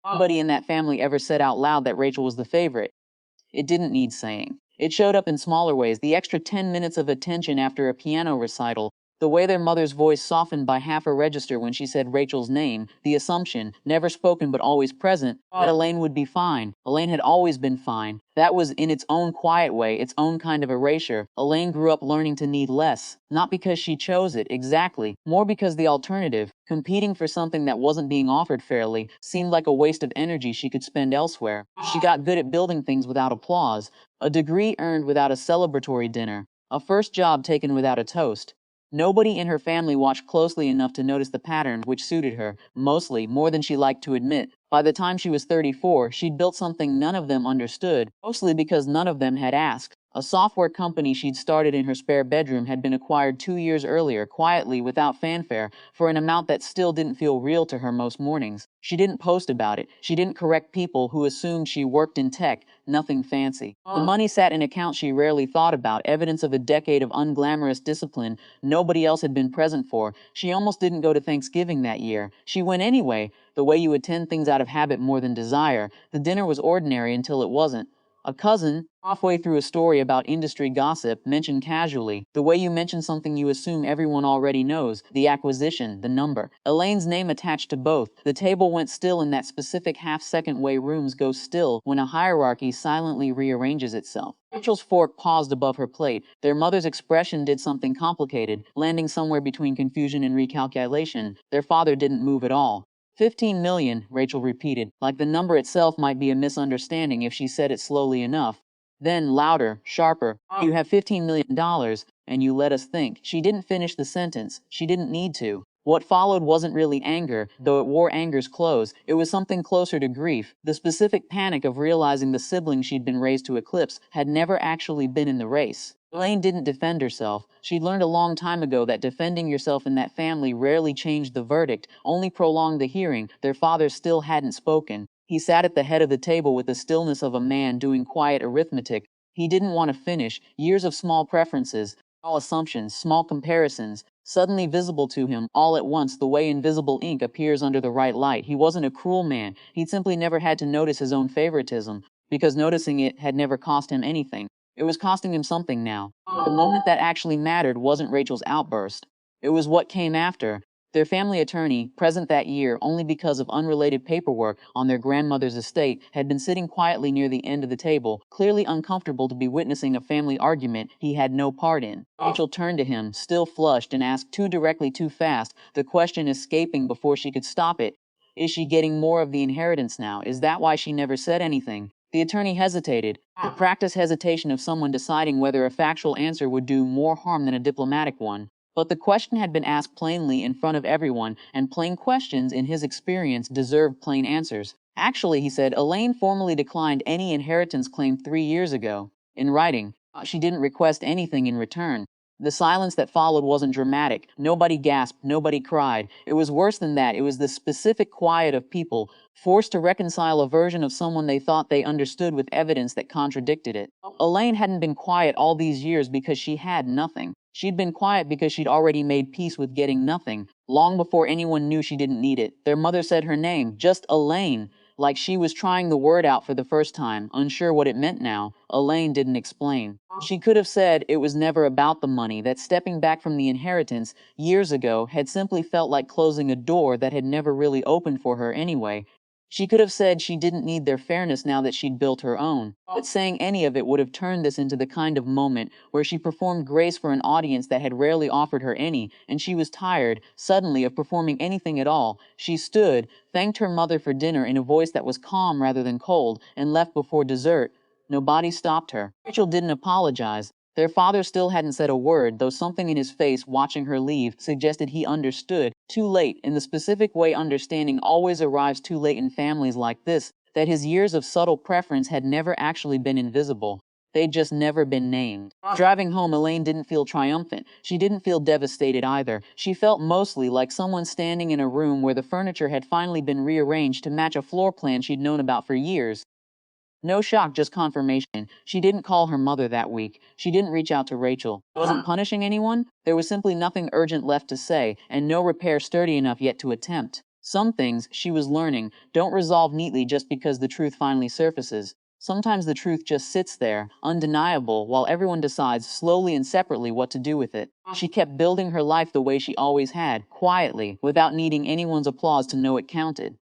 Nobody in that family ever said out loud that Rachel was the favorite. It didn't need saying. It showed up in smaller ways, the extra 10 minutes of attention after a piano recital, the way their mother's voice softened by half a register when she said Rachel's name, the assumption, never spoken but always present, that Elaine would be fine. Elaine had always been fine. That was, in its own quiet way, its own kind of erasure. Elaine grew up learning to need less. Not because she chose it, exactly. More because the alternative, competing for something that wasn't being offered fairly, seemed like a waste of energy she could spend elsewhere. She got good at building things without applause. A degree earned without a celebratory dinner. A first job taken without a toast. Nobody in her family watched closely enough to notice the pattern, which suited her, mostly, more than she liked to admit. By the time she was 34, she'd built something none of them understood, mostly because none of them had asked. A software company she'd started in her spare bedroom had been acquired 2 years earlier, quietly, without fanfare, for an amount that still didn't feel real to her most mornings. She didn't post about it. She didn't correct people who assumed she worked in tech. Nothing fancy. The money sat in accounts she rarely thought about, evidence of a decade of unglamorous discipline nobody else had been present for. She almost didn't go to Thanksgiving that year. She went anyway, the way you attend things out of habit more than desire. The dinner was ordinary until it wasn't. A cousin, halfway through a story about industry gossip, mentioned casually, the way you mention something you assume everyone already knows, the acquisition, the number. Elaine's name attached to both. The table went still in that specific half-second way rooms go still when a hierarchy silently rearranges itself. Rachel's fork paused above her plate. Their mother's expression did something complicated, landing somewhere between confusion and recalculation. Their father didn't move at all. 15 million, Rachel repeated, like the number itself might be a misunderstanding if she said it slowly enough. Then, louder, sharper, you have $15 million, and you let us think. She didn't finish the sentence. She didn't need to. What followed wasn't really anger, though it wore anger's clothes. It was something closer to grief. The specific panic of realizing the sibling she'd been raised to eclipse had never actually been in the race. Elaine didn't defend herself. She'd learned a long time ago that defending yourself in that family rarely changed the verdict, only prolonged the hearing. Their father still hadn't spoken. He sat at the head of the table with the stillness of a man doing quiet arithmetic. He didn't want to finish. Years of small preferences, small assumptions, small comparisons, suddenly visible to him, all at once, the way invisible ink appears under the right light. He wasn't a cruel man. He'd simply never had to notice his own favoritism, because noticing it had never cost him anything. It was costing him something now. The moment that actually mattered wasn't Rachel's outburst. It was what came after. Their family attorney, present that year only because of unrelated paperwork on their grandmother's estate, had been sitting quietly near the end of the table, clearly uncomfortable to be witnessing a family argument he had no part in. Rachel turned to him, still flushed, and asked too directly, too fast, the question escaping before she could stop it. Is she getting more of the inheritance now? Is that why she never said anything? The attorney hesitated, the practiced hesitation of someone deciding whether a factual answer would do more harm than a diplomatic one. But the question had been asked plainly in front of everyone, and plain questions, in his experience, deserved plain answers. Actually, he said, Elaine formally declined any inheritance claim 3 years ago. In writing, she didn't request anything in return. The silence that followed wasn't dramatic. Nobody gasped, nobody cried. It was worse than that. It was the specific quiet of people, forced to reconcile a version of someone they thought they understood with evidence that contradicted it. Elaine hadn't been quiet all these years because she had nothing. She'd been quiet because she'd already made peace with getting nothing, long before anyone knew she didn't need it. Their mother said her name, just Elaine, like she was trying the word out for the first time, unsure what it meant now. Elaine didn't explain. She could have said it was never about the money, that stepping back from the inheritance years ago had simply felt like closing a door that had never really opened for her anyway. She could have said she didn't need their fairness now that she'd built her own, but saying any of it would have turned this into the kind of moment where she performed grace for an audience that had rarely offered her any, and she was tired, suddenly, of performing anything at all. She stood, thanked her mother for dinner in a voice that was calm rather than cold, and left before dessert. Nobody stopped her. Rachel didn't apologize. Their father still hadn't said a word, though something in his face watching her leave suggested he understood, too late, in the specific way understanding always arrives too late in families like this, that his years of subtle preference had never actually been invisible. They'd just never been named. Driving home, Elaine didn't feel triumphant. She didn't feel devastated either. She felt mostly like someone standing in a room where the furniture had finally been rearranged to match a floor plan she'd known about for years. No shock, just confirmation. She didn't call her mother that week. She didn't reach out to Rachel. Wasn't punishing anyone. There was simply nothing urgent left to say, and no repair sturdy enough yet to attempt. Some things, she was learning, don't resolve neatly just because the truth finally surfaces. Sometimes the truth just sits there, undeniable, while everyone decides slowly and separately what to do with it. She kept building her life the way she always had, quietly, without needing anyone's applause to know it counted.